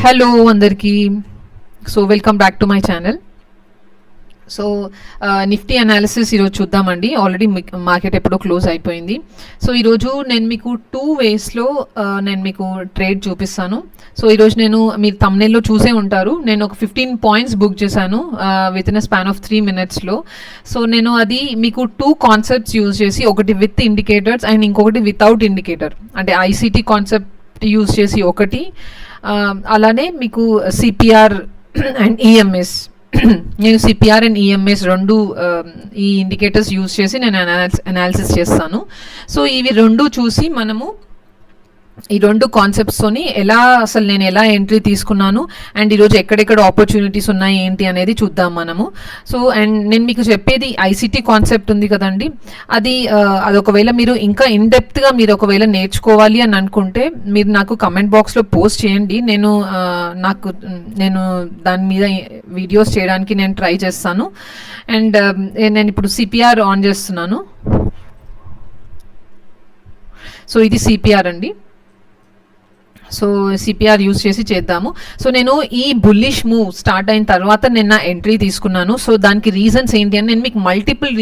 Hello అందరికీ. So welcome back to my channel. So Nifty analysis ఈరోజు చూద్దామండి. Already market ఎప్పుడో క్లోజ్ అయిపోయింది. సో ఈరోజు నేను మీకు 2 వేస్లో నేను మీకు ట్రేడ్ చూపిస్తాను. సో ఈరోజు మీరు thumbnail లో చూసే ఉంటారు, నేను ఒక 15 పాయింట్స్ బుక్ చేశాను within a span of 3 minutesలో. సో నేను అది మీకు 2 కాన్సెప్ట్స్ యూజ్ చేసి, ఒకటి విత్ ఇండికేటర్స్ అండ్ ఇంకొకటి వితౌట్ ఇండికేటర్, అంటే ఐసిటీ కాన్సెప్ట్ యూజ్ చేసి ఒకటి, అలానే మీకు సిపిఆర్ అండ్ ఈఎంఎస్, నేను సిపిఆర్ అండ్ ఈఎంఎస్ రెండు ఈ ఇండికేటర్స్ యూజ్ చేసి నేను అనాలిసిస్ చేస్తాను. సో ఇవి రెండు చూసి మనము ఈ రెండు కాన్సెప్ట్స్తోని అసలు నేను ఎలా ఎంట్రీ తీసుకున్నాను అండ్ ఈరోజు ఎక్కడెక్కడ ఆపర్చునిటీస్ ఉన్నాయి ఏంటి అనేది చూద్దాం మనము. సో అండ్ నేను మీకు చెప్పేది ఐసిటీ కాన్సెప్ట్ ఉంది కదండి, అది ఒకవేళ మీరు ఇంకా ఇన్డెప్త్గా మీరు ఒకవేళ నేర్చుకోవాలి అని అనుకుంటే మీరు నాకు కమెంట్ బాక్స్లో పోస్ట్ చేయండి. నేను దాని మీద వీడియోస్ చేయడానికి నేను ట్రై చేస్తాను. అండ్ నేను ఇప్పుడు సిపిఆర్ ఆన్ చేస్తున్నాను. సో ఇది సిపిఆర్ అండి. సో సిపిఆర్ యూజ్ చేసి చేద్దాము. సో నేను ఈ బుల్లిష్ మూవ్ స్టార్ట్ అయిన తర్వాత నిన్న ఎంట్రీ తీసుకున్నాను. సో దానికి రీజన్స్ ఏంటి అని నేను మీకు మల్టిపుల్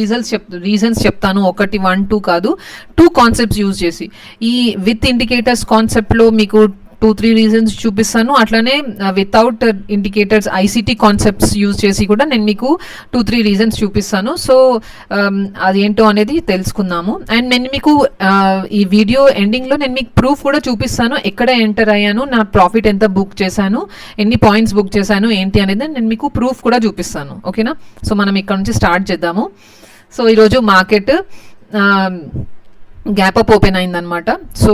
రీజన్స్ చెప్తాను, 1, 1, 2 కాదు, 2 కాన్సెప్ట్స్ యూజ్ చేసి. ఈ విత్ ఇండికేటర్స్ కాన్సెప్ట్లో మీకు 2-3 రీజన్స్ చూపిస్తాను, అట్లానే without indicators ICT concepts use చేసి కూడా నేను మీకు 2-3 రీజన్స్ చూపిస్తాను. సో అదేంటో అనేది తెలుసుకుందాము. అండ్ నేను మీకు ఈ వీడియో ఎండింగ్లో నేను మీకు ప్రూఫ్ కూడా చూపిస్తాను, ఎక్కడ ఎంటర్ అయ్యాను, నా ప్రాఫిట్ ఎంత బుక్ చేశాను, ఎన్ని పాయింట్స్ బుక్ చేశాను ఏంటి అనేది నేను మీకు ప్రూఫ్ కూడా చూపిస్తాను. ఓకేనా? సో మనం ఇక్కడ నుంచి స్టార్ట్ చేద్దాము. సో ఈరోజు మార్కెట్ గ్యాప్ అప్ ఓపెన్ అయిందనమాట. సో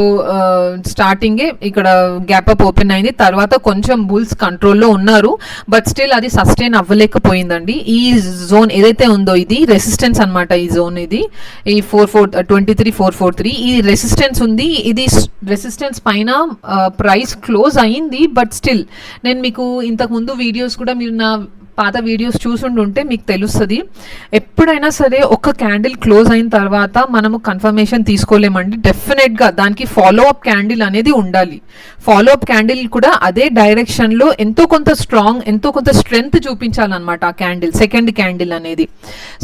స్టార్టింగే ఇక్కడ గ్యాప్ అప్ ఓపెన్ అయింది, తర్వాత కొంచెం బుల్స్ కంట్రోల్లో ఉన్నారు, బట్ స్టిల్ అది సస్టైన్ అవ్వలేకపోయిందండి. ఈ జోన్ ఏదైతే ఉందో ఇది రెసిస్టెన్స్ అనమాట. ఈ జోన్ ఇది ఈ 23,443 ఈ రెసిస్టెన్స్ ఉంది. ఇది రెసిస్టెన్స్ పైన ప్రైస్ క్లోజ్ అయింది, బట్ స్టిల్ నేను మీకు ఇంతకుముందు వీడియోస్ కూడా మీరు నా పాత వీడియోస్ చూసుంటుంటే మీకు తెలుస్తుంది, ఎప్పుడైనా సరే ఒక క్యాండిల్ క్లోజ్ అయిన తర్వాత మనము కన్ఫర్మేషన్ తీసుకోలేమండి. డెఫినెట్గా దానికి ఫాలో అప్ క్యాండిల్ అనేది ఉండాలి. ఫాలో అప్ క్యాండిల్ కూడా అదే డైరెక్షన్లో ఎంతో కొంత స్ట్రెంగ్త్ చూపించాలన్నమాట ఆ క్యాండిల్, సెకండ్ క్యాండిల్ అనేది.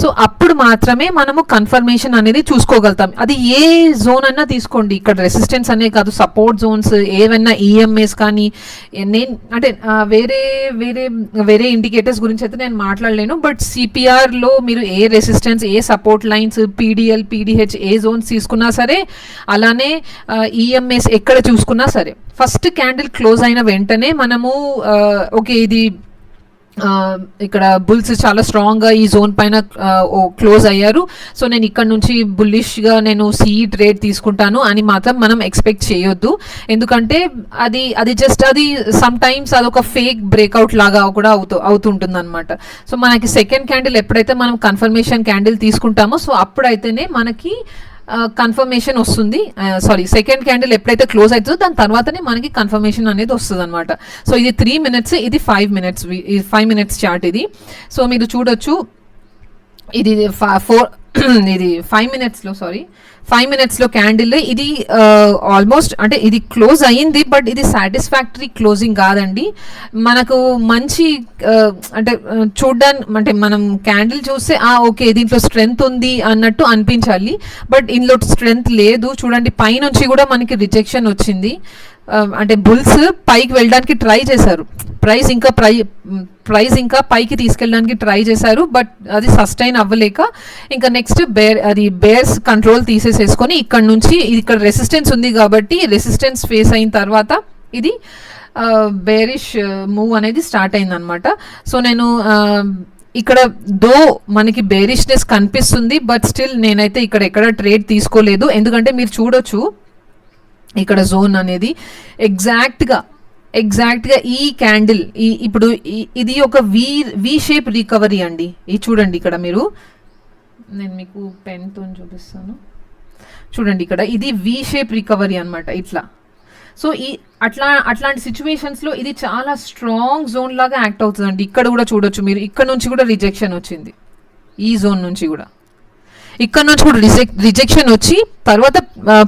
సో అప్పుడు మాత్రమే మనము కన్ఫర్మేషన్ అనేది చూసుకోగలుగుతాం. అది ఏ జోన్ అన్నా తీసుకోండి, ఇక్కడ రెసిస్టెన్స్ అనే కాదు, సపోర్ట్ జోన్స్ ఏవైనా ఈఎంఎస్ కానీ, అంటే వేరే ఇండికేటర్స్ గురించి అయితే నేను మాట్లాడలేను, బట్ సిపిఆర్లో మీరు ఏ రెసిస్టెన్స్, ఏ సపోర్ట్ లైన్స్, పీడిఎల్, పీడిహెచ్ ఏ జోన్స్ తీసుకున్నా సరే, అలానే ఈఎంఎస్ ఎక్కడ చూసుకున్నా సరే, ఫస్ట్ క్యాండిల్ క్లోజ్ అయిన వెంటనే మనము ఓకే ఇది ఇక్కడ బుల్స్ చాలా స్ట్రాంగ్గా ఈ జోన్ పైన క్లోజ్ అయ్యారు, సో నేను ఇక్కడ నుంచి బుల్లిష్గా నేను ట్రేడ్ తీసుకుంటాను అని మాత్రం మనం ఎక్స్పెక్ట్ చేయొద్దు. ఎందుకంటే అది జస్ట్ అది సమ్ టైమ్స్ అదొక ఫేక్ బ్రేక్అవుట్ లాగా కూడా అవుతుంటుంది అనమాట. సో మనకి సెకండ్ క్యాండిల్ ఎప్పుడైతే మనం కన్ఫర్మేషన్ క్యాండిల్ తీసుకుంటామో సో అప్పుడైతేనే మనకి కన్ఫర్మేషన్ వస్తుంది. సెకండ్ క్యాండిల్ ఎప్పుడైతే క్లోజ్ అవుతుందో దాని తర్వాతనే మనకి కన్ఫర్మేషన్ అనేది వస్తుంది అనమాట. సో ఇది 3 minutes, ఇది 5 minutes, 5 minutes చార్ట్ ఇది. సో మీరు చూడొచ్చు, ఇది 5 minutesలో క్యాండిల్ ఇది ఆల్మోస్ట్, అంటే ఇది క్లోజ్ అయ్యింది, బట్ ఇది సాటిస్ఫాక్టరీ క్లోజింగ్ కాదండి. మనకు మంచి అంటే చూడ్డానికి, అంటే మనం క్యాండిల్ చూస్తే ఓకే దీంట్లో స్ట్రెంగ్త్ ఉంది అన్నట్టు అనిపించాలి, బట్ ఇందులో స్ట్రెంగ్త్ లేదు. చూడండి పైనుంచి కూడా మనకి రిజెక్షన్ వచ్చింది, అంటే బుల్స్ పైకి వెళ్ళడానికి ట్రై చేశారు, ప్రైస్ ఇంకా పైకి తీసుకెళ్ళడానికి ట్రై చేశారు, బట్ అది సస్టైన్ అవ్వలేక ఇంకా నెక్స్ట్ బేర్స్ కంట్రోల్ తీసేసుకొని ఇక్కడ రెసిస్టెన్స్ ఉంది కాబట్టి రెసిస్టెన్స్ ఫేస్ అయిన తర్వాత ఇది బేరిష్ మూవ్ అనేది స్టార్ట్ అయింది అనమాట. సో నేను ఇక్కడ మనకి బేరిష్నెస్ కనిపిస్తుంది, బట్ స్టిల్ నేనైతే ఇక్కడ ఎక్కడ ట్రేడ్ తీసుకోలేదు. ఎందుకంటే మీరు చూడొచ్చు ఇక్కడ జోన్ అనేది ఎగ్జాక్ట్గా ఈ క్యాండిల్ ఇప్పుడు ఇది ఒక వి షేప్ రికవరీ అండి. ఇది చూడండి, ఇక్కడ నేను మీకు పెన్తో చూపిస్తాను, చూడండి ఇక్కడ ఇది వి షేప్ రికవరీ అనమాట ఇట్లా. సో అట్లాంటి సిచ్యువేషన్స్లో ఇది చాలా స్ట్రాంగ్ జోన్ లాగా యాక్ట్ అవుతుందండి. ఇక్కడ కూడా చూడొచ్చు మీరు, ఇక్కడ నుంచి కూడా రిజెక్షన్ వచ్చింది ఈ జోన్ నుంచి కూడా. ఇక్కడ నుంచి కూడా రిజెక్షన్ వచ్చి తర్వాత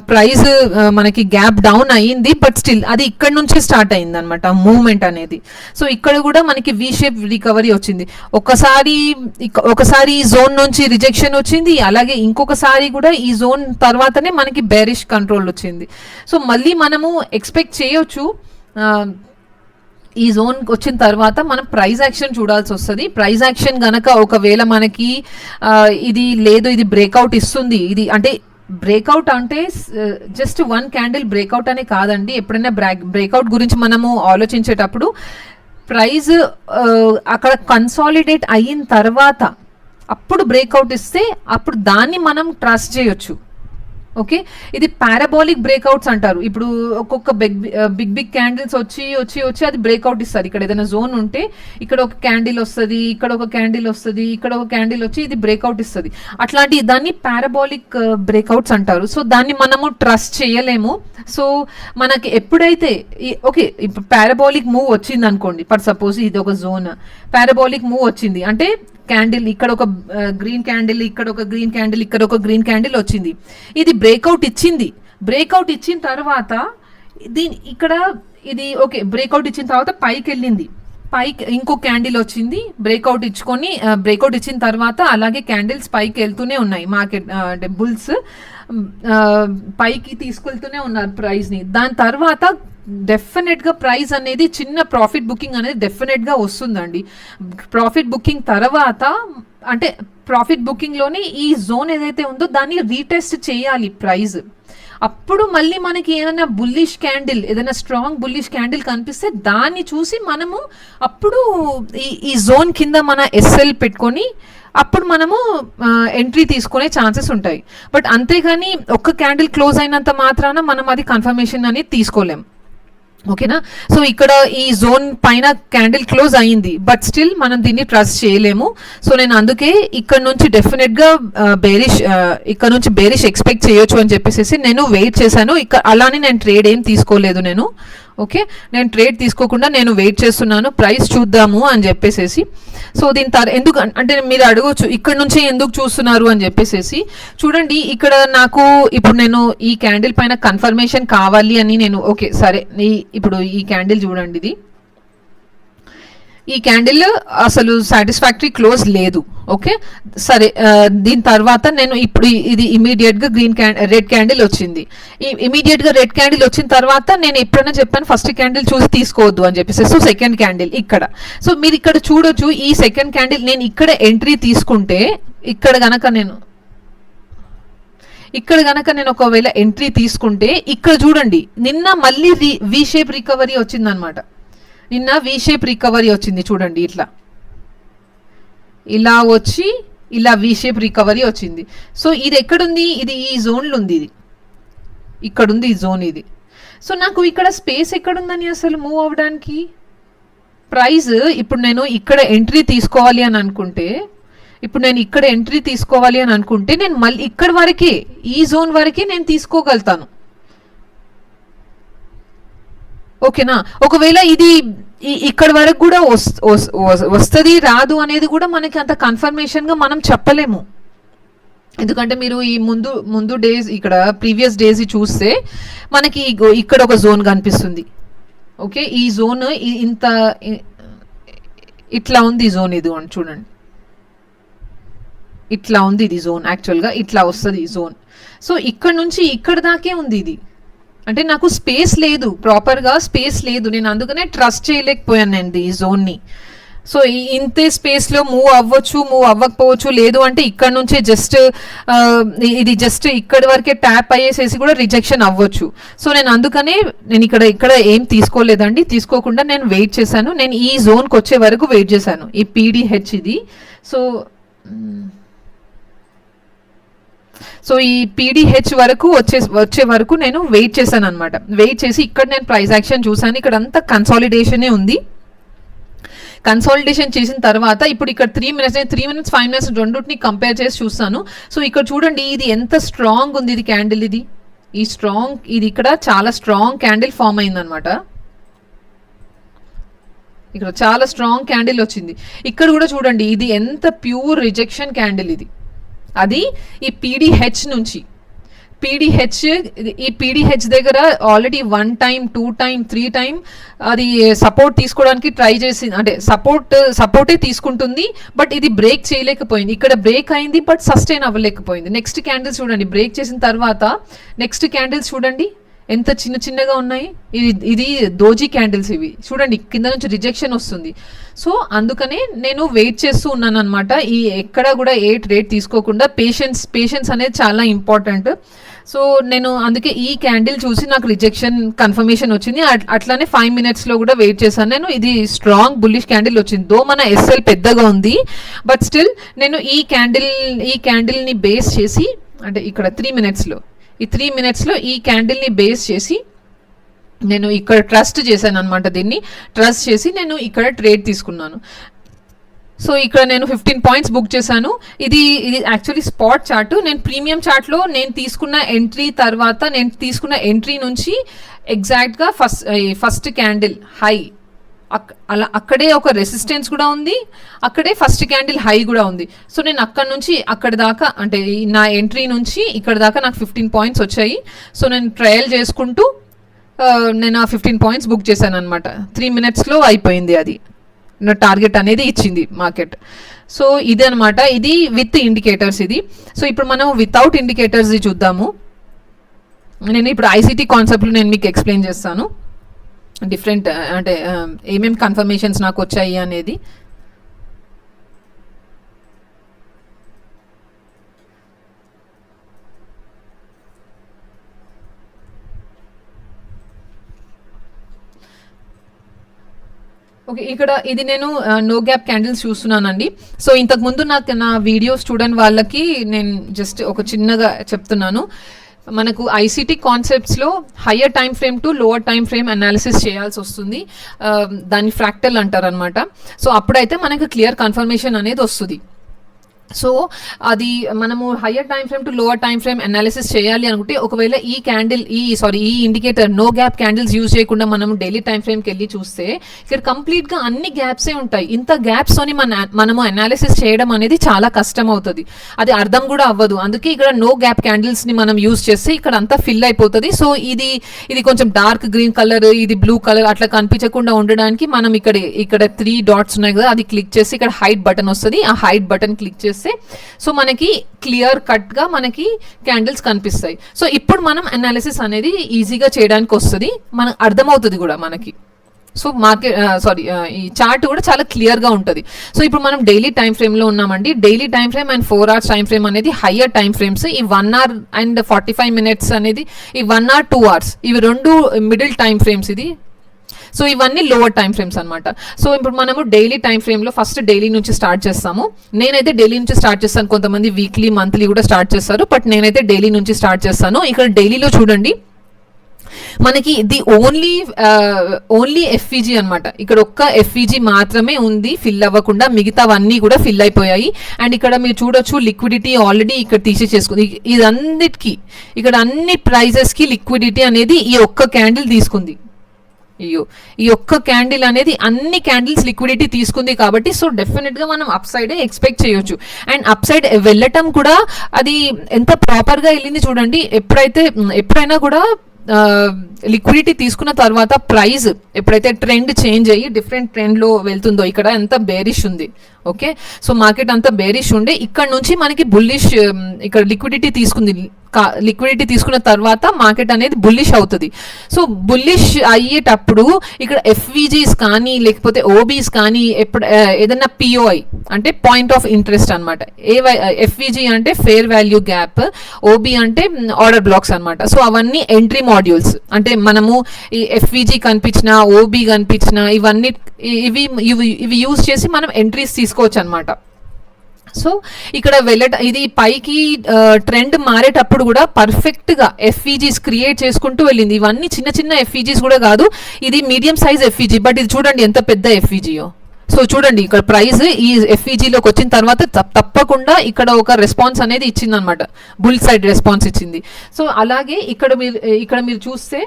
ప్రైస్ మనకి గ్యాప్ డౌన్ అయ్యింది, బట్ స్టిల్ అది ఇక్కడ నుంచే స్టార్ట్ అయింది అనమాట మూవ్మెంట్ అనేది. సో ఇక్కడ కూడా మనకి వి షేప్ రికవరీ వచ్చింది. ఒకసారి ఈ జోన్ నుంచి రిజెక్షన్ వచ్చింది, అలాగే ఇంకొకసారి కూడా ఈ జోన్ తర్వాతనే మనకి బేరిష్ కంట్రోల్ వచ్చింది. సో మళ్ళీ మనము ఎక్స్పెక్ట్ చేయొచ్చు ఈ జోన్ వచ్చిన తర్వాత మనం ప్రైస్ యాక్షన్ చూడాల్సి వస్తుంది. ప్రైస్ యాక్షన్ గనక ఒకవేళ మనకి ఇది లేదు, ఇది బ్రేక్అవుట్ ఇస్తుంది, ఇది అంటే బ్రేక్అవుట్ అంటే జస్ట్ వన్ క్యాండిల్ బ్రేక్అవుట్ అనే కాదండి. ఎప్పుడైనా బ్రేక్అవుట్ గురించి మనము ఆలోచించేటప్పుడు ప్రైస్ అక్కడ కన్సాలిడేట్ అయిన తర్వాత అప్పుడు బ్రేక్అవుట్ ఇస్తే అప్పుడు దాన్ని మనం ట్రస్ట్ చేయొచ్చు. ఓకే, ఇది పారాబోలిక్ బ్రేక్అవుట్స్ అంటారు. ఇప్పుడు ఒక్కొక్క బిగ్ క్యాండిల్స్ వచ్చి అది బ్రేక్అవుట్ ఇస్తుంది. ఇక్కడ ఏదైనా జోన్ ఉంటే ఇక్కడ ఒక క్యాండిల్ వస్తుంది, ఇక్కడ ఒక క్యాండిల్ వస్తుంది, ఇక్కడ ఒక క్యాండిల్ వచ్చి ఇది బ్రేక్అవుట్ ఇస్తుంది. అట్లాంటి దాన్ని పారాబోలిక్ బ్రేక్అవుట్స్ అంటారు. సో దాన్ని మనము ట్రస్ట్ చేయలేము. సో మనకి ఎప్పుడైతే ఓకే ఇప్పుడు పారాబోలిక్ మూవ్ వచ్చింది అనుకోండి, ఫర్ సపోజ్ ఇది ఒక జోన్, పారాబోలిక్ మూవ్ వచ్చింది అంటే క్యాండిల్ ఇక్కడ ఒక గ్రీన్ క్యాండిల్, ఇక్కడ ఒక గ్రీన్ క్యాండిల్, ఇక్కడ ఒక గ్రీన్ క్యాండిల్ వచ్చింది, ఇది బ్రేక్అవుట్ ఇచ్చింది. బ్రేక్అవుట్ ఇచ్చిన తర్వాత ఇక్కడ ఇది ఓకే బ్రేక్అవుట్ ఇచ్చిన తర్వాత పైకి వెళ్ళింది, పైకి ఇంకో క్యాండిల్ వచ్చింది, బ్రేక్అవుట్ ఇచ్చిన తర్వాత అలాగే క్యాండిల్స్ పైకి వెళ్తూనే ఉన్నాయి. మార్కెట్ అంటే బుల్స్ పైకి తీసుకెళ్తూనే ఉన్నారు ప్రైస్ని. దాని తర్వాత డెఫినెట్గా ప్రైస్ అనేది చిన్న ప్రాఫిట్ బుకింగ్ అనేది డెఫినెట్గా వస్తుందండి. ప్రాఫిట్ బుకింగ్ తర్వాత అంటే ప్రాఫిట్ బుకింగ్లోనే ఈ జోన్ ఏదైతే ఉందో దాన్ని రీటెస్ట్ చేయాలి ప్రైస్. అప్పుడు మళ్ళీ మనకి ఏదైనా బుల్లిష్ క్యాండిల్, ఏదైనా స్ట్రాంగ్ బుల్లిష్ క్యాండిల్ కనిపిస్తే దాన్ని చూసి మనము అప్పుడు ఈ జోన్ కింద మన ఎస్ఎల్ పెట్టుకొని అప్పుడు మనము ఎంట్రీ తీసుకునే ఛాన్సెస్ ఉంటాయి. బట్ అంతేగాని ఒక్క క్యాండిల్ క్లోజ్ అయినంత మాత్రాన మనం అది కన్ఫర్మేషన్ అనేది తీసుకోలేం. ఓకేనా, సో ఇక్కడ ఈ జోన్ పైన క్యాండిల్ క్లోజ్ అయ్యింది, బట్ స్టిల్ మనం దీన్ని ట్రస్ట్ చేయలేము. సో నేను అందుకే ఇక్కడ నుంచి డెఫినెట్గా ఇక్కడ నుంచి బేరిష్ ఎక్స్పెక్ట్ చేయొచ్చు అని చెప్పేసి నేను వెయిట్ చేశాను. అలానే నేను ట్రేడ్ ఏం తీసుకోలేదు నేను. ఓకే, నేను ట్రేడ్ తీసుకోకుండా నేను వెయిట్ చేస్తున్నాను ప్రైస్ చూద్దాము అని చెప్పేసి. సో ఎందుకు అంటే మీరు అడగవచ్చు ఇక్కడ నుంచి ఎందుకు చూస్తున్నారు అని చెప్పేసి. చూడండి ఇక్కడ నాకు ఇప్పుడు నేను ఈ క్యాండిల్ పైన కన్ఫర్మేషన్ కావాలి అని నేను ఓకే సరే ఇప్పుడు ఈ క్యాండిల్ చూడండి, ఈ క్యాండిల్ అసలు సాటిస్ఫాక్టరీ క్లోజ్ లేదు. ఓకే సరే, దీని తర్వాత నేను ఇప్పుడు ఇది ఇమీడియట్గా రెడ్ క్యాండిల్ వచ్చింది. ఇమీడియట్గా రెడ్ క్యాండిల్ వచ్చిన తర్వాత నేను ఎప్పుడైనా చెప్పాను ఫస్ట్ క్యాండిల్ చూసి తీసుకోవద్దు అని చెప్పేసి. సో సెకండ్ క్యాండిల్ ఇక్కడ, సో మీరు ఇక్కడ చూడొచ్చు ఈ సెకండ్ క్యాండిల్ నేను ఇక్కడ ఎంట్రీ తీసుకుంటే ఇక్కడ గనక నేను ఒకవేళ ఎంట్రీ తీసుకుంటే ఇక్కడ చూడండి నిన్న మళ్ళీ వి షేప్ రికవరీ వచ్చింది అనమాట. నిన్న వి షేప్ రికవరీ వచ్చింది చూడండి, ఇలా వచ్చి ఇలా వి షేప్ రికవరీ వచ్చింది. సో ఇది ఎక్కడుంది, ఇది ఈ జోన్లో ఉంది, ఇది ఇక్కడ ఉంది ఈ జోన్ ఇది. సో నాకు ఇక్కడ స్పేస్ ఎక్కడుందని అసలు మూవ్ అవ్వడానికి ప్రైస్. ఇప్పుడు నేను ఇక్కడ ఎంట్రీ తీసుకోవాలి అని అనుకుంటే నేను మళ్ళీ ఇక్కడ వరకే ఈ జోన్ వరకే నేను తీసుకోగలుగుతాను. ఓకేనా, ఒకవేళ ఇది ఇక్కడ వరకు కూడా వస్తుంది రాదు అనేది కూడా మనకి అంత కన్ఫర్మేషన్గా మనం చెప్పలేము. ఎందుకంటే మీరు ఈ ముందు డేస్ ఇక్కడ ప్రీవియస్ డేస్ చూస్తే మనకి ఇక్కడ ఒక జోన్ కనిపిస్తుంది. ఓకే, ఈ జోన్ ఇట్లా ఉంది, ఈ జోన్ ఇది చూడండి, ఇట్లా ఉంది ఇది జోన్. యాక్చువల్గా ఇట్లా వస్తుంది ఈ జోన్. సో ఇక్కడ నుంచి ఇక్కడ దాకే ఉంది ఇది. అంటే నాకు స్పేస్ లేదు, ప్రాపర్గా స్పేస్ లేదు, నేను అందుకనే ట్రస్ట్ చేయలేకపోయాను నేను ఈ జోన్ని. సో ఇంతే స్పేస్లో మూవ్ అవ్వచ్చు, మూవ్ అవ్వకపోవచ్చు, లేదు అంటే ఇక్కడ నుంచే ఇది జస్ట్ ఇక్కడి వరకే ట్యాప్ అయ్యేసేసి కూడా రిజెక్షన్ అవ్వచ్చు. సో నేను అందుకనే నేను ఇక్కడ ఏం తీసుకోలేదండి, తీసుకోకుండా నేను వెయిట్ చేశాను. నేను ఈ జోన్కి వచ్చే వరకు వెయిట్ చేశాను, ఈ పీడిహెచ్ ఇది. సో ఈ పీడిహెచ్ వరకు వచ్చే వరకు నేను వెయిట్ చేశాను అనమాట. వెయిట్ చేసి ఇక్కడ నేను ప్రైస్ యాక్షన్ చూసాను, ఇక్కడ అంతా కన్సాలిడేషనే ఉంది. కన్సాలిడేషన్ చేసిన తర్వాత ఇప్పుడు ఇక్కడ 3 minutes 5 minutes రెండుని కంపేర్ చేసి చూస్తాను. సో ఇక్కడ చూడండి ఇది ఎంత స్ట్రాంగ్ ఉంది, ఇది క్యాండిల్, ఇది ఇక్కడ చాలా స్ట్రాంగ్ క్యాండిల్ ఫామ్ అయిందనమాట. ఇక్కడ చాలా స్ట్రాంగ్ క్యాండిల్ వచ్చింది. ఇక్కడ కూడా చూడండి ఇది ఎంత ప్యూర్ రిజెక్షన్ క్యాండిల్ ఇది. అది ఈ పీడిహెచ్ నుంచి. పీడిహెచ్, ఈ పీడిహెచ్ దగ్గర ఆల్రెడీ 1 టైం 2 టైం 3 టైం అది సపోర్ట్ తీసుకోవడానికి ట్రై చేసింది, అంటే సపోర్టే తీసుకుంటుంది, బట్ ఇది బ్రేక్ చేయలేకపోయింది. ఇక్కడ బ్రేక్ అయింది బట్ సస్టైన్ అవ్వలేకపోయింది. నెక్స్ట్ క్యాండిల్స్ చూడండి, బ్రేక్ చేసిన తర్వాత నెక్స్ట్ క్యాండిల్స్ చూడండి ఎంత చిన్నగా ఉన్నాయి. ఇది దోజీ క్యాండిల్స్, ఇవి చూడండి కింద నుంచి రిజెక్షన్ వస్తుంది. సో అందుకనే నేను వెయిట్ చేస్తూ ఉన్నాను అనమాట. ఈ ఎక్కడ కూడా ఏ ట్రేడ్ తీసుకోకుండా పేషెన్స్ అనేది చాలా ఇంపార్టెంట్. సో నేను అందుకే ఈ క్యాండిల్ చూసి నాకు రిజెక్షన్ కన్ఫర్మేషన్ వచ్చింది. అట్లానే 5 minutesలో కూడా వెయిట్ చేశాను నేను. ఇది స్ట్రాంగ్ బుల్లిష్ క్యాండిల్ వచ్చింది. దో మన ఎస్ఎల్ పెద్దగా ఉంది, బట్ స్టిల్ నేను ఈ క్యాండిల్ని బేస్ చేసి, అంటే ఇక్కడ 3 minutesలో ఈ క్యాండిల్ని బేస్ చేసి నేను ఇక్కడ ట్రస్ట్ చేశాను అనమాట. దీన్ని ట్రస్ట్ చేసి నేను ఇక్కడ ట్రేడ్ తీసుకున్నాను. సో ఇక్కడ నేను 15 points బుక్ చేశాను. ఇది యాక్చువల్లీ స్పాట్ చార్ట్. నేను ప్రీమియం చార్ట్లో నేను తీసుకున్న ఎంట్రీ నుంచి ఎగ్జాక్ట్గా ఫస్ట్ క్యాండిల్ హై, అక్కడే ఒక రెసిస్టెన్స్ కూడా ఉంది, అక్కడే ఫస్ట్ క్యాండిల్ హై కూడా ఉంది. సో నేను అక్కడ నుంచి అక్కడ దాకా, అంటే నా ఎంట్రీ నుంచి ఇక్కడ దాకా నాకు 15 points వచ్చాయి. సో నేను ట్రయల్ చేసుకుంటూ నేను ఆ 15 points బుక్ చేశాను అనమాట. 3 minutesలో అయిపోయింది. అది నా టార్గెట్ అనేది ఇచ్చింది మార్కెట్. సో ఇది అనమాట, ఇది విత్ ఇండికేటర్స్ ఇది. సో ఇప్పుడు మనం వితౌట్ ఇండికేటర్స్ చూద్దాము. నేను ఇప్పుడు ఐసిటీ కాన్సెప్ట్లు నేను మీకు ఎక్స్ప్లెయిన్ చేస్తాను, డిఫరెంట్ అంటే ఏమేమి కన్ఫర్మేషన్స్ నాకు వచ్చాయి అనేది. ఓకే, ఇక్కడ ఇది నేను నో గ్యాప్ క్యాండిల్స్ చూస్తున్నానండి. సో ఇంతకుముందు నా వీడియో స్టూడెంట్ వాళ్ళకి నేను జస్ట్ ఒక చిన్నగా చెప్తున్నాను. మనకు ఐసిటీ కాన్సెప్ట్స్లో higher time frame to lower time frame analysis చేయాల్సి వస్తుంది. దాన్ని ఫ్రాక్టల్ అంటారు అనమాట. సో అప్పుడైతే మనకు క్లియర్ కన్ఫర్మేషన్ అనేది వస్తుంది. సో అది మనము higher time frame to lower time frame analysis చేయాలి అనుకుంటే, ఒకవేళ ఈ indicator no gap candles use చేయకుండా మనం డైలీ టైం ఫ్రేమ్కి వెళ్ళి చూస్తే ఇక్కడ కంప్లీట్గా అన్ని గ్యాప్సే ఉంటాయి. ఇంత గ్యాప్స్తోని మనము అనాలిసిస్ చేయడం అనేది చాలా కష్టం అవుతుంది, అది అర్థం కూడా అవ్వదు. అందుకే ఇక్కడ నో గ్యాప్ క్యాండిల్స్ని మనం యూజ్ చేస్తే ఇక్కడ అంతా ఫిల్ అయిపోతుంది. సో ఇది కొంచెం డార్క్ గ్రీన్ కలర్, ఇది బ్లూ కలర్ అట్లా కనిపించకుండా ఉండడానికి మనం ఇక్కడ 3 dots ఉన్నాయి కదా, అది క్లిక్ చేసి ఇక్కడ హైడ్ బటన్ వస్తుంది. ఆ హైడ్ బటన్ క్లిక్ చేసి సో మనకి క్లియర్ కట్ గా మనకి క్యాండిల్స్ కనిపిస్తాయి. సో ఇప్పుడు మనం అనాలిసిస్ అనేది ఈజీగా చేయడానికి వస్తుంది, మనకు అర్థమవుతుంది కూడా మనకి. సో ఈ చార్ట్ కూడా చాలా క్లియర్ గా ఉంటుంది. సో ఇప్పుడు మనం డైలీ టైం ఫ్రేమ్ లో ఉన్నామండి. Daily time frame and 4 hours time frame అనేది హయ్యర్ టైం ఫ్రేమ్స్. ఈ 1 hour అండ్ 45 minutes అనేది, ఈ 1 hour 2 hours ఇవి రెండు మిడిల్ టైం ఫ్రేమ్స్. ఇది సో ఇవన్నీ లోవర్ టైం ఫ్రేమ్స్ అనమాట. సో ఇప్పుడు మనము డైలీ టైం ఫ్రేమ్లో ఫస్ట్ డైలీ నుంచి స్టార్ట్ చేస్తాము. నేనైతే డైలీ నుంచి స్టార్ట్ చేస్తాను, కొంతమంది వీక్లీ మంత్లీ కూడా స్టార్ట్ చేస్తారు, బట్ నేనైతే డైలీ నుంచి స్టార్ట్ చేస్తాను. ఇక్కడ డైలీలో చూడండి మనకి ఇది ఓన్లీ ఎఫ్ఈజీ అనమాట. ఇక్కడ ఒక్క ఎఫ్ఈజీ మాత్రమే ఉంది ఫిల్ అవ్వకుండా, మిగతావన్నీ కూడా ఫిల్ అయిపోయాయి. అండ్ ఇక్కడ మీరు చూడొచ్చు లిక్విడిటీ ఆల్రెడీ ఇక్కడ తీసేసుకుంది. ఇదన్నిటికీ ఇక్కడ అన్ని ప్రైజెస్కి లిక్విడిటీ అనేది ఈ ఒక్క క్యాండిల్ తీసుకుంది. ఈ ఒక్క క్యాండిల్ అనేది అన్ని క్యాండిల్స్ లిక్విడిటీ తీసుకుంది కాబట్టి సో డెఫినెట్గా మనం అప్ సైడే ఎక్స్పెక్ట్ చేయొచ్చు. అండ్ అప్ సైడ్ వెళ్ళటం కూడా అది ఎంత ప్రాపర్గా వెళ్ళింది చూడండి. ఎప్పుడైనా కూడా లిక్విడిటీ తీసుకున్న తర్వాత ప్రైస్ ఎప్పుడైతే ట్రెండ్ చేంజ్ అయ్యి డిఫరెంట్ ట్రెండ్లో వెళ్తుందో, ఇక్కడ ఎంత బేరిష్ ఉంది. ఓకే, సో మార్కెట్ అంతా బేరిష్ ఉండే, ఇక్కడ నుంచి మనకి బుల్లిష్, ఇక్కడ లిక్విడిటీ తీసుకున్న తర్వాత మార్కెట్ అనేది బుల్లిష్ అవుతుంది. సో బుల్లిష్ అయ్యేటప్పుడు ఇక్కడ ఎఫ్విజీస్ కానీ లేకపోతే ఓబీస్ కానీ ఏదైనా పిఓఐ అంటే పాయింట్ ఆఫ్ ఇంట్రెస్ట్ అనమాట. ఎఫ్విజీ అంటే ఫేర్ వాల్యూ గ్యాప్, ఓబీ అంటే ఆర్డర్ బ్లాక్స్ అనమాట. సో అవన్నీ ఎంట్రీ మాడ్యూల్స్, అంటే మనము ఈ ఎఫ్విజీ కనిపించిన, ఓబీ కనిపించిన ఇవన్నీ ఇవి యూజ్ చేసి మనం ఎంట్రీస్ తీసుకోవచ్చు అనమాట. సో ఇక్కడ ఇది పైకి ట్రెండ్ మారేటప్పుడు కూడా పర్ఫెక్ట్గా ఎఫ్ఈజీస్ క్రియేట్ చేసుకుంటూ వెళ్ళింది. ఇవన్నీ చిన్న చిన్న ఎఫ్ఈజీస్ కూడా కాదు, ఇది మీడియం సైజ్ ఎఫ్ఈజీ, బట్ ఇది చూడండి ఎంత పెద్ద ఎఫ్ఈజీయో. సో చూడండి ఇక్కడ ప్రైస్ ఈ ఎఫ్ఈజీలోకి వచ్చిన తర్వాత తప్పకుండా ఇక్కడ ఒక రెస్పాన్స్ అనేది ఇచ్చింది అనమాట, బుల్ సైడ్ రెస్పాన్స్ ఇచ్చింది. సో అలాగే ఇక్కడ మీరు చూస్తే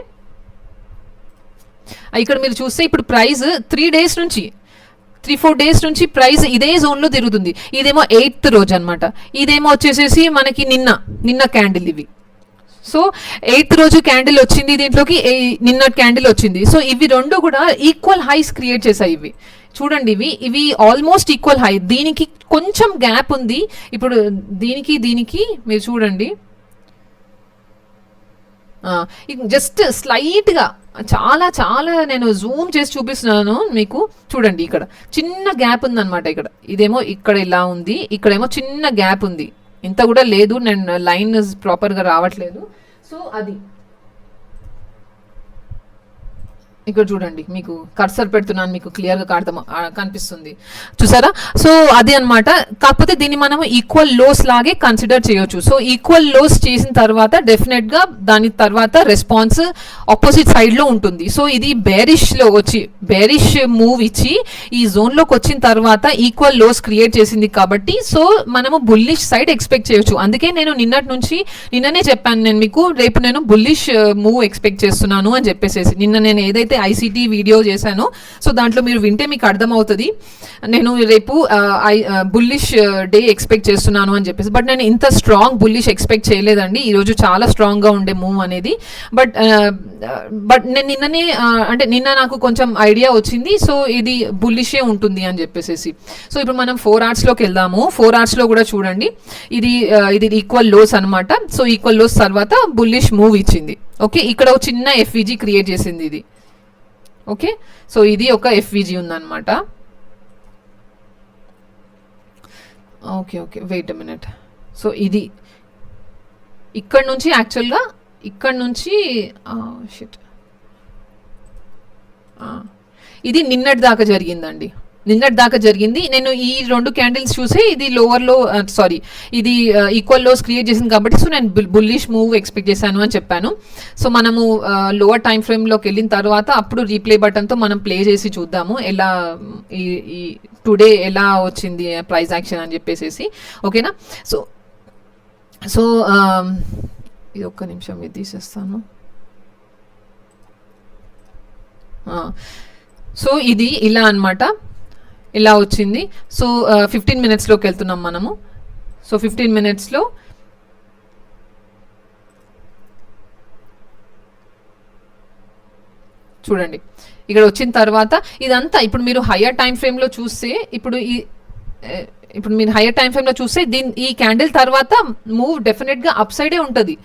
ఇప్పుడు ప్రైస్ 3 3-4 డేస్ నుంచి ప్రైస్ ఇదే జోన్ లో తిరుగుతుంది. ఇదేమో 8th రోజు అనమాట. ఇదేమో వచ్చేసేసి మనకి నిన్న క్యాండిల్ ఇవి. సో 8th రోజు క్యాండిల్ వచ్చింది దీంట్లోకి, నిన్న క్యాండిల్ వచ్చింది. సో ఇవి రెండు కూడా ఈక్వల్ హైస్ క్రియేట్ చేశాయి. ఇవి చూడండి, ఇవి ఆల్మోస్ట్ ఈక్వల్ హై. దీనికి కొంచెం గ్యాప్ ఉంది. ఇప్పుడు దీనికి మీరు చూడండి, జస్ట్ స్లైట్గా చాలా నేను జూమ్ చేసి చూపిస్తున్నాను మీకు. చూడండి, ఇక్కడ చిన్న గ్యాప్ ఉందన్నమాట. ఇదేమో ఇక్కడ ఇలా ఉంది, ఇక్కడేమో చిన్న గ్యాప్ ఉంది. ఇంత కూడా లేదు, నేను లైన్ ప్రాపర్గా రావట్లేదు. సో అది ఇక్కడ చూడండి, మీకు కర్సర్ పెడుతున్నాను, మీకు క్లియర్గా కనిపిస్తుంది చూసారా. సో అది అన్నమాట. కాకపోతే దీన్ని మనం ఈక్వల్ లోస్ లాగే కన్సిడర్ చేయొచ్చు. సో ఈక్వల్ లోస్ చేసిన తర్వాత డెఫినెట్గా దాని తర్వాత రెస్పాన్స్ ఆపోజిట్ సైడ్లో ఉంటుంది. సో ఇది బేరిష్ మూవ్ ఇచ్చి ఈ జోన్లోకి వచ్చిన తర్వాత ఈక్వల్ లోస్ క్రియేట్ చేసింది కాబట్టి సో మనము బుల్లిష్ సైడ్ ఎక్స్పెక్ట్ చేయొచ్చు. అందుకే నేను నిన్ననే చెప్పాను నేను మీకు, రేపు నేను బుల్లిష్ మూవ్ ఎక్స్పెక్ట్ చేస్తున్నాను అని చెప్పేసి. నిన్న నేను ఏదైతే ఐసిటీ వీడియో చేశాను, సో దాంట్లో మీరు వింటే మీకు అర్థమవుతుంది. నేను రేపు బుల్లిష్ డే ఎక్స్పెక్ట్ చేస్తున్నాను అని చెప్పేసి. బట్ నేను ఇంత స్ట్రాంగ్ బుల్లిష్ ఎక్స్పెక్ట్ చేయలేదండి. ఈరోజు చాలా స్ట్రాంగ్గా ఉండే మూవ్ అనేది. బట్ నేను నిన్న నాకు కొంచెం ఐడియా వచ్చింది. సో ఇది బుల్లిషే ఉంటుంది అని చెప్పేసి. సో ఇప్పుడు మనం 4 అవర్స్లోకి వెళ్దాము. 4 అవర్స్లో కూడా చూడండి, ఇది ఈక్వల్ లోస్ అనమాట. సో ఈక్వల్ లోస్ తర్వాత బుల్లిష్ మూవ్ ఇచ్చింది. ఓకే, ఇక్కడ ఒక చిన్న ఎఫ్ఈజీ క్రియేట్ చేసింది ఇది. ఓకే, సో ఇది ఒక ఎఫ్ఈజీ ఉందన్నమాట. Okay wait a minute. So ఇది ఇక్కడ నుంచి యాక్చువల్గా ఇది నిన్నటి దాకా జరిగింది. నేను ఈ 2 క్యాండిల్స్ చూసే ఇది ఇది ఈక్వల్ లోస్ క్రియేట్ చేసింది కాబట్టి సో నేను బుల్లిష్ మూవ్ ఎక్స్పెక్ట్ చేశాను అని చెప్పాను. సో మనము లోవర్ టైం ఫ్రేమ్లోకి వెళ్ళిన తర్వాత అప్పుడు రీప్లే బటన్తో మనం ప్లే చేసి చూద్దాము ఎలా ఈ టుడే ఎలా వచ్చింది ప్రైస్ యాక్షన్ అని చెప్పేసి. ఓకేనా. సో ఇది ఒక్క నిమిషం ఇది తీసేస్తాను. సో ఇది ఇలా అన్నమాట, ఇలా వచ్చింది. సో 15 మినిట్స్లోకి వెళ్తున్నాం మనము. సో 15 మినిట్స్లో చూడండి, ఇక్కడ వచ్చిన తర్వాత ఇదంతా ఇప్పుడు మీరు హయ్యర్ టైం ఫ్రేమ్లో చూస్తే ఇప్పుడు మీరు హయ్యర్ టైం ఫ్రేమ్లో చూస్తే ఈ క్యాండిల్ తర్వాత మూవ్ డెఫినెట్గా అప్ సైడే ఉంటుంది.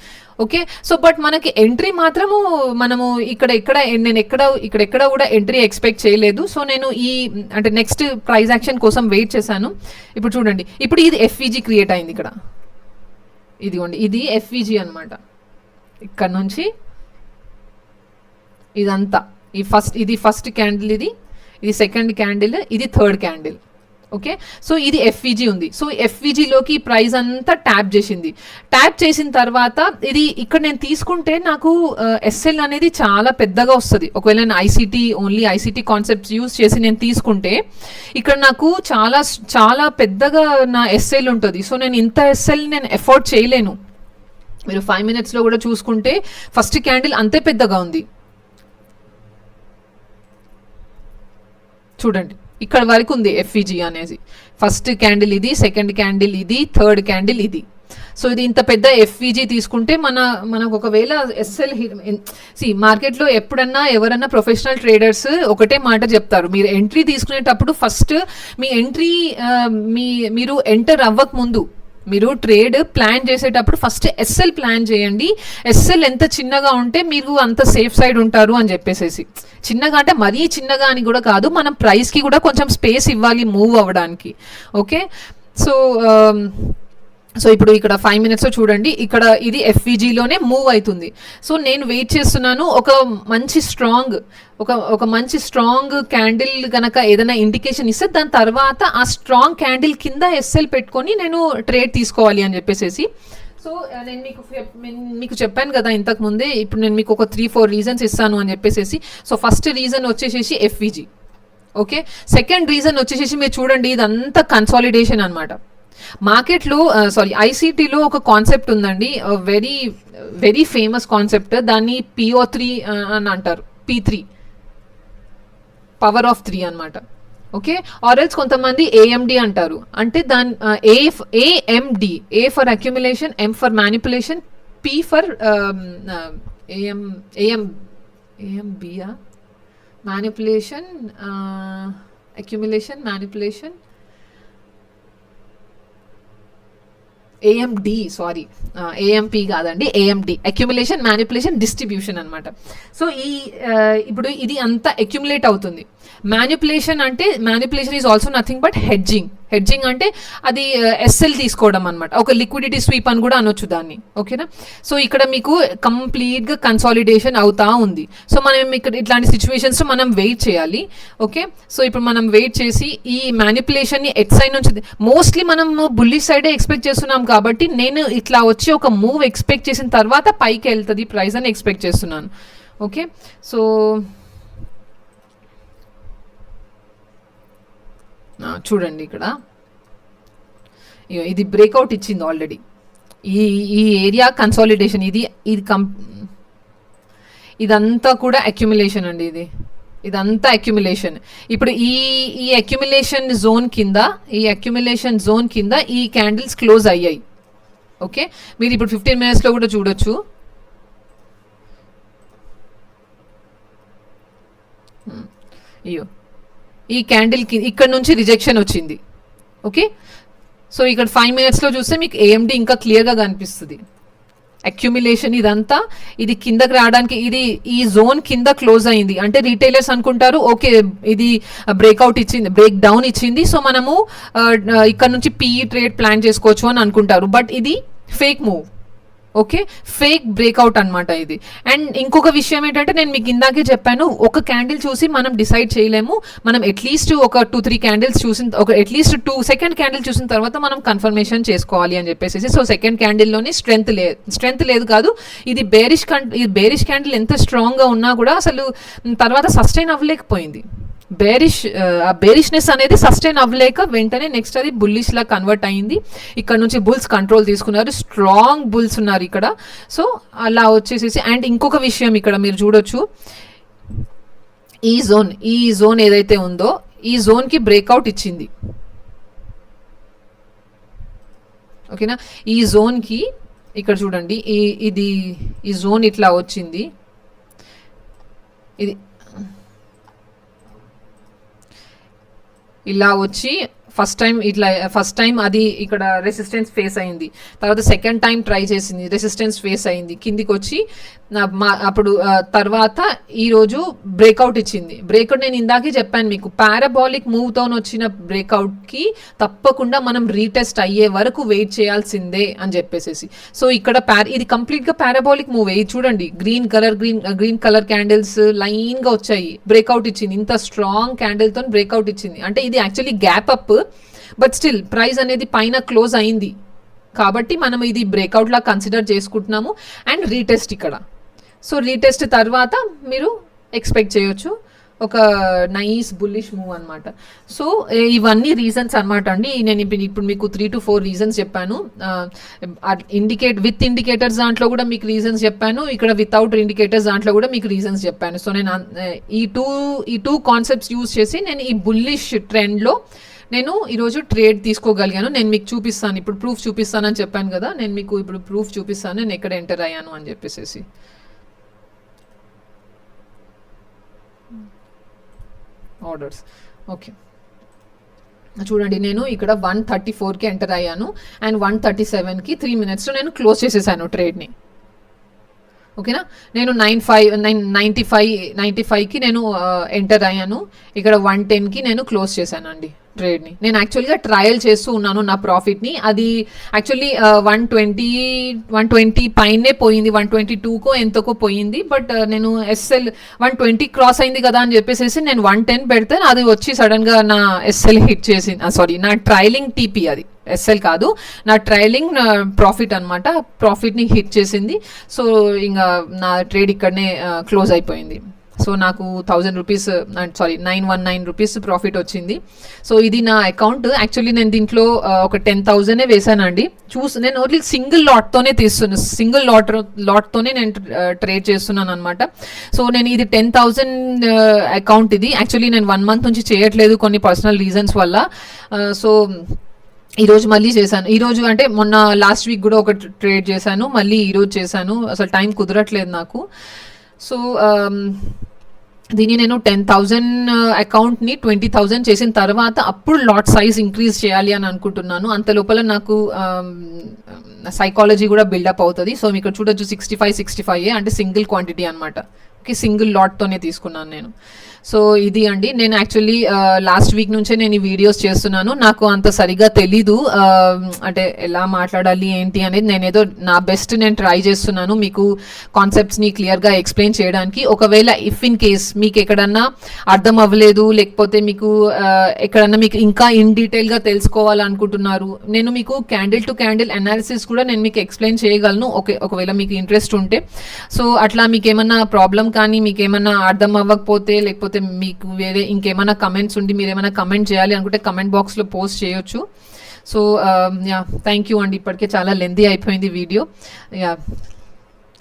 ఓకే, సో బట్ మనకి ఎంట్రీ మాత్రము మనము నేను ఇక్కడ కూడా ఎంట్రీ ఎక్స్పెక్ట్ చేయలేదు. సో నేను అంటే నెక్స్ట్ ప్రైస్ యాక్షన్ కోసం వెయిట్ చేశాను. ఇప్పుడు చూడండి, ఇప్పుడు ఇది ఎఫ్ఈజీ క్రియేట్ అయింది. ఇక్కడ ఇదిగోండి, ఇది ఎఫ్ఈజీ అనమాట. ఇక్కడ నుంచి ఇదంతా ఇది ఫస్ట్ క్యాండిల్, ఇది సెకండ్ క్యాండిల్, ఇది థర్డ్ క్యాండిల్. ఓకే, సో ఇది ఎఫ్ఈజీ ఉంది. సో ఎఫ్ఈజీలోకి ప్రైస్ అంతా ట్యాప్ చేసిన తర్వాత ఇది ఇక్కడ నేను తీసుకుంటే నాకు ఎస్ఎల్ అనేది చాలా పెద్దగా వస్తుంది. ఒకవేళ నేను ఐసిటీ కాన్సెప్ట్స్ యూజ్ చేసి నేను తీసుకుంటే ఇక్కడ నాకు చాలా చాలా పెద్దగా నా ఎస్ఎల్ ఉంటుంది. సో నేను ఇంత ఎస్ఎల్ నేను ఎఫోర్డ్ చేయలేను. మీరు 5 మినిట్స్లో కూడా చూసుకుంటే ఫస్ట్ క్యాండిల్ అంతే పెద్దగా ఉంది. చూడండి, ఇక్కడ వరకు ఉంది ఎఫ్ఈజీ అనేది. ఫస్ట్ క్యాండిల్ ఇది, సెకండ్ క్యాండిల్ ఇది, థర్డ్ క్యాండిల్ ఇది. సో ఇది ఇంత పెద్ద ఎఫ్ఈజీ తీసుకుంటే మనకు ఒకవేళ ఎస్ఎల్ మార్కెట్లో ఎవరన్నా ప్రొఫెషనల్ ట్రేడర్స్ ఒకటే మాట చెప్తారు, మీరు ఎంట్రీ తీసుకునేటప్పుడు ఫస్ట్ మీ ఎంట్రీ మీరు ఎంటర్ అవ్వక ముందు మీరు ట్రేడ్ ప్లాన్ చేసేటప్పుడు ఫస్ట్ ఎస్ఎల్ ప్లాన్ చేయండి. ఎస్ఎల్ ఎంత చిన్నగా ఉంటే మీరు అంత సేఫ్ సైడ్ ఉంటారు అని చెప్పేసి. చిన్నగా అంటే మరీ చిన్నగా అని కూడా కాదు, మనం ప్రైస్కి కూడా కొంచెం స్పేస్ ఇవ్వాలి మూవ్ అవ్వడానికి. ఓకే, సో ఇప్పుడు ఇక్కడ 5 మినిట్స్లో చూడండి, ఇక్కడ ఇది ఎఫ్ఈజీలోనే మూవ్ అవుతుంది. సో నేను వెయిట్ చేస్తున్నాను ఒక మంచి స్ట్రాంగ్ క్యాండిల్ కనుక ఏదైనా ఇండికేషన్ ఇస్తే దాని తర్వాత ఆ స్ట్రాంగ్ క్యాండిల్ కింద ఎస్ఎల్ పెట్టుకొని నేను ట్రేడ్ తీసుకోవాలి అని చెప్పేసి. సో నేను మీకు చెప్పాను కదా ఇంతకు ముందే. ఇప్పుడు నేను మీకు ఒక 3-4 రీజన్స్ ఇస్తాను అని చెప్పేసి. సో ఫస్ట్ రీజన్ వచ్చేసేసి ఎఫ్ఈజీ. ఓకే, సెకండ్ రీజన్ వచ్చేసేసి మీరు చూడండి, ఇదంతా కన్సాలిడేషన్ అనమాట. మార్కెట్లో ఐసిటీలో ఒక కాన్సెప్ట్ ఉందండి, వెరీ వెరీ ఫేమస్ కాన్సెప్ట్. దాన్ని PO3 అని అంటారు. P3 పవర్ ఆఫ్ 3 అనమాట. ఓకే, ఆర్ఎల్స్ కొంతమంది ఏఎండి అంటారు. అంటే దాని AMD, A for accumulation, M for manipulation, P for AM AM ఏఎంబియా manipulation, accumulation, manipulation, AMD, sorry AMP కాదండి, ఏఎండి అక్యుములేషన్, మ్యానిపులేషన్, డిస్ట్రిబ్యూషన్ అనమాట. సో ఇప్పుడు ఇది అంతా అక్యుములేట్ అవుతుంది. మ్యానిపులేషన్ అంటే manipulation is also nothing but hedging. Hedging అంటే అది ఎస్ఎల్ తీసుకోవడం అనమాట, ఒక లిక్విడిటీ స్వీప్ అని కూడా అనొచ్చు దాన్ని. ఓకేనా, సో ఇక్కడ మీకు కంప్లీట్గా కన్సాలిడేషన్ అవుతా ఉంది. సో మనం ఇక్కడ ఇట్లాంటి సిచ్యువేషన్స్లో మనం వెయిట్ చేయాలి. ఓకే, సో ఇప్పుడు మనం వెయిట్ చేసి ఈ మ్యానిపులేషన్ని ఎట్ సైడ్ నుంచి మోస్ట్లీ మనం బుల్లిష్ సైడే ఎక్స్పెక్ట్ చేస్తున్నాం కాబట్టి నేను ఇట్లా వచ్చి ఒక మూవ్ ఎక్స్పెక్ట్ చేసిన తర్వాత పైకి వెళ్తుంది ప్రైస్ అని ఎక్స్పెక్ట్ చేస్తున్నాను. ఓకే, సో చూడండి ఇక్కడ ఇది బ్రేక్అవుట్ ఇచ్చింది ఆల్రెడీ. ఈ ఏరియా కన్సాలిడేషన్, ఇదంతా కూడా అక్యుములేషన్ అండి. ఇదంతా అక్యుములేషన్. ఇప్పుడు ఈ అక్యుములేషన్ జోన్ కింద ఈ క్యాండిల్స్ క్లోజ్ అయ్యాయి. ఓకే, మీరు ఇప్పుడు 15 minutesలో కూడా చూడొచ్చు. ఈ క్యాండిల్కి ఇక్కడ నుంచి రిజెక్షన్ వచ్చింది. ఓకే, సో ఇక్కడ 5 minutesలో చూస్తే మీకు ఏఎండి ఇంకా క్లియర్గా కనిపిస్తుంది. అక్యుములేషన్ ఇదంతా ఇది కిందకి రావడానికి ఈ జోన్ కింద క్లోజ్ అయింది అంటే రీటైలర్స్ అనుకుంటారు ఓకే ఇది బ్రేక్అవుట్ ఇచ్చింది, బ్రేక్ డౌన్ ఇచ్చింది, సో మనము ఇక్కడ నుంచి పీఈ ట్రేడ్ ప్లాన్ చేసుకోవచ్చు అని అనుకుంటారు. బట్ ఇది fake move. Okay, fake breakout అనమాట ఇది. అండ్ ఇంకొక విషయం ఏంటంటే నేను మీకు ఇందాకే చెప్పాను, ఒక క్యాండిల్ చూసి మనం డిసైడ్ చేయలేము. మనం అట్లీస్ట్ ఒక 2-3 క్యాండిల్స్ అట్లీస్ట్ 2 సెకండ్ క్యాండిల్ చూసిన తర్వాత మనం కన్ఫర్మేషన్ చేసుకోవాలి అని చెప్పేసి. సో సెకండ్ క్యాండిల్లోనే స్ట్రెంత్ లేదు కాదు, ఇది బేరిష్ క్యాండిల్ ఎంత స్ట్రాంగ్గా ఉన్నా కూడా అసలు తర్వాత సస్టైన్ అవ్వలేకపోయింది. బేరిష్నెస్ అనేది సస్టైన్ అవ్వలేక వెంటనే నెక్స్ట్ అది బుల్లిష్ లా కన్వర్ట్ అయింది. ఇక్కడ నుంచి బుల్స్ కంట్రోల్ తీసుకున్నారు, స్ట్రాంగ్ బుల్స్ ఉన్నారు ఇక్కడ. సో అలా వచ్చేసేసి అండ్ ఇంకొక విషయం ఇక్కడ మీరు చూడొచ్చు, ఈ జోన్ ఏదైతే ఉందో ఈ జోన్కి బ్రేక్అవుట్ ఇచ్చింది. ఓకేనా, ఈ జోన్కి ఇక్కడ చూడండి ఈ జోన్ ఇట్లా వచ్చింది. ఇది ఇలా వచ్చి ఫస్ట్ టైం అది ఇక్కడ రెసిస్టెన్స్ ఫేస్ అయింది, తర్వాత సెకండ్ టైం ట్రై చేసింది, రెసిస్టెన్స్ ఫేస్ అయింది, కిందికి వచ్చి అప్పుడు తర్వాత ఈరోజు బ్రేక్అవుట్ ఇచ్చింది. బ్రేక్అవుట్ నేను ఇందాకే చెప్పాను మీకు, పారాబాలిక్ మూవ్తో వచ్చిన బ్రేక్అవుట్కి తప్పకుండా మనం రీటెస్ట్ అయ్యే వరకు వెయిట్ చేయాల్సిందే అని చెప్పేసి. సో ఇక్కడ ఇది కంప్లీట్గా పారాబాలిక్ మూవ్. ఇది చూడండి గ్రీన్ కలర్ క్యాండిల్స్ లైన్గా వచ్చాయి, బ్రేక్అవుట్ ఇచ్చింది, ఇంత స్ట్రాంగ్ క్యాండిల్తో బ్రేక్అవుట్ ఇచ్చింది. అంటే ఇది actually gap up, but still price అనేది పైన క్లోజ్ అయింది కాబట్టి మనం ఇది బ్రేక్అవుట్ లా కన్సిడర్ చేసుకుంటున్నాము. అండ్ రీటెస్ట్ ఇక్కడ, సో రీటెస్ట్ తర్వాత మీరు ఎక్స్పెక్ట్ చేయొచ్చు ఒక నైస్ బుల్లిష్ మూవ్ అనమాట. సో ఇవన్నీ రీజన్స్ అనమాట అండి. నేను ఇప్పుడు మీకు 3 to 4 రీజన్స్ చెప్పాను. విత్ ఇండికేటర్స్ దాంట్లో కూడా మీకు రీజన్స్ చెప్పాను, ఇక్కడ వితౌట్ ఇండికేటర్స్ దాంట్లో కూడా మీకు రీజన్స్ చెప్పాను. సో నేను ఈ టూ కాన్సెప్ట్స్ యూజ్ చేసి నేను ఈ బుల్లిష్ ట్రెండ్లో నేను ఈరోజు ట్రేడ్ తీసుకోగలిగాను. నేను మీకు చూపిస్తాను, ఇప్పుడు ప్రూఫ్ చూపిస్తానని చెప్పాను కదా, నేను మీకు ఇప్పుడు ప్రూఫ్ చూపిస్తాను నేను ఎక్కడ ఎంటర్ అయ్యాను అని చెప్పేసి. ఆర్డర్స్ ఓకే చూడండి, నేను ఇక్కడ 134కి ఎంటర్ అయ్యాను అండ్ 137కి 3 minutesలో నేను క్లోజ్ చేసేసాను ట్రేడ్ని. ఓకేనా, నేను 95కి నేను ఎంటర్ అయ్యాను, ఇక్కడ 110కి నేను క్లోజ్ చేశాను అండి ట్రేడ్ని. నేను యాక్చువల్గా ట్రయల్ చేస్తూ ఉన్నాను నా ప్రాఫిట్ని. అది యాక్చువల్లీ 120 పైనే పోయింది, 122కో ఎంతకో పోయింది. బట్ నేను ఎస్ఎల్ 120 క్రాస్ అయింది కదా అని చెప్పేసి నేను 110 పెడితే అది వచ్చి సడన్గా నా ఎస్ఎల్ హిట్ చేసింది. సారీ, నా ట్రైలింగ్ టీపీ, అది ఎస్ఎల్ కాదు, నా ట్రైలింగ్ ప్రాఫిట్ అనమాట, ప్రాఫిట్ని హిట్ చేసింది. సో ఇంకా నా ట్రేడ్ ఇక్కడనే క్లోజ్ అయిపోయింది. సో నాకు 1000 రూపీస్, సారీ 919 రూపీస్ ప్రాఫిట్ వచ్చింది. సో ఇది నా అకౌంట్. యాక్చువల్లీ నేను దీంట్లో ఒక 10,000 వేసానండి. నేను ఓన్లీ సింగిల్ లాట్తోనే తీస్తున్నాను, సింగిల్ లాట్తోనే నేను ట్రేడ్ చేస్తున్నాను అనమాట. సో నేను ఇది 10,000 అకౌంట్ ఇది. యాక్చువల్లీ నేను 1 మంత్ నుంచి చేయట్లేదు కొన్ని పర్సనల్ రీజన్స్ వల్ల. సో ఈరోజు మళ్ళీ చేశాను. ఈరోజు అంటే మొన్న లాస్ట్ వీక్ కూడా ఒక ట్రేడ్ చేశాను, మళ్ళీ ఈరోజు చేశాను. అసలు టైం కుదరట్లేదు నాకు. సో దీన్ని నేను 10,000 అకౌంట్ని 20,000 చేసిన తర్వాత అప్పుడు లాట్ సైజ్ ఇంక్రీజ్ చేయాలి అని అనుకుంటున్నాను. అంత లోపల నాకు సైకాలజీ కూడా బిల్డప్ అవుతుంది. సో మీకు చూడొచ్చు 65 అంటే సింగిల్ క్వాంటిటీ అనమాట. ఓకే, సింగిల్ లాట్తోనే తీసుకున్నాను నేను. సో ఇది అండి, నేను యాక్చువల్లీ లాస్ట్ వీక్ నుంచే నేను ఈ వీడియోస్ చేస్తున్నాను. నాకు అంత సరిగా తెలీదు అంటే ఎలా మాట్లాడాలి ఏంటి అనేది. నేనేదో నా బెస్ట్ నేను ట్రై చేస్తున్నాను మీకు కాన్సెప్ట్స్ని క్లియర్గా ఎక్స్ప్లెయిన్ చేయడానికి. ఒకవేళ ఇఫ్ ఇన్ కేస్ మీకు ఎక్కడన్నా అర్థం అవ్వలేదు, లేకపోతే మీకు ఎక్కడన్నా మీకు ఇంకా ఇన్ డీటెయిల్గా తెలుసుకోవాలనుకుంటున్నారు, నేను మీకు క్యాండిల్ టు క్యాండిల్ అనాలిసిస్ కూడా నేను మీకు ఎక్స్ప్లెయిన్ చేయగలను. ఒకవేళ మీకు ఇంట్రెస్ట్ ఉంటే. సో అట్లా మీకు ఏమన్నా ప్రాబ్లం కానీ, మీకు ఏమన్నా అర్థం అవ్వకపోతే, లేకపోతే మీకు వేరే ఇంకేమైనా కమెంట్స్ ఉండి మీరు ఏమైనా కమెంట్ చేయాలి అనుకుంటే కమెంట్ బాక్స్లో పోస్ట్ చేయొచ్చు. సో యా, థ్యాంక్ యూ అండి. ఇప్పటికే చాలా లెంతీ అయిపోయింది video. Yeah,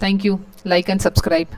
thank you. Like and subscribe.